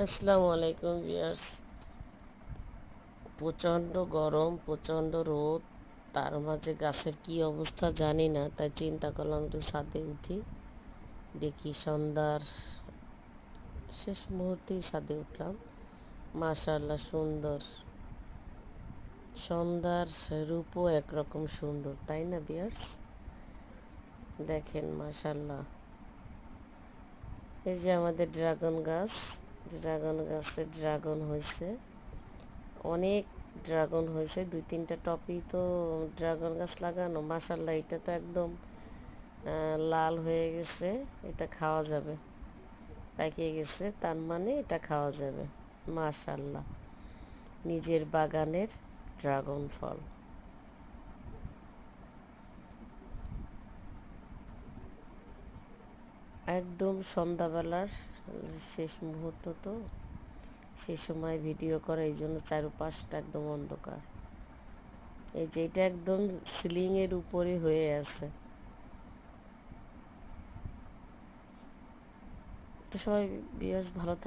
আসসালামু আলাইকুম ভিউয়ার্স। প্রচণ্ড গরম, প্রচণ্ড রোদ, তার মাঝে গাছের কি অবস্থা জানি না, তাই চিন্তা করলাম একটু ছাদে উঠি, দেখি। সন্ধ্যার শেষ মুহূর্তেই ছাদে উঠলাম। মাশাআল্লাহ, সুন্দর। সন্ধ্যার রূপও একরকম সুন্দর, তাই না ভিউয়ার্স? দেখেন মাশাআল্লাহ। এই যে আমাদের ড্রাগন গাছ, ড্রাগন গাছে ড্রাগন হয়েছে, অনেক ড্রাগন হয়েছে। 2-3টা টপই তো ড্রাগন গাছ লাগানো। মাশাল্লাহ, এটা তো একদম লাল হয়ে গেছে। এটা খাওয়া যাবে, পেকে গেছে, তার মানে এটা খাওয়া যাবে। মাশাল্লাহ, নিজের বাগানের ড্রাগন ফল। একদম সন্ধ্যাবেলার শেষ মুহূর্ত তো, সে সময় ভিডিও করা, এই জন্য চারপাশটা একদম অন্ধকার। এই যে এটা একদম সিলিংয়ের উপরে হয়ে আছে। তো সবাই ভিউয়ার্স ভালো থাকবে।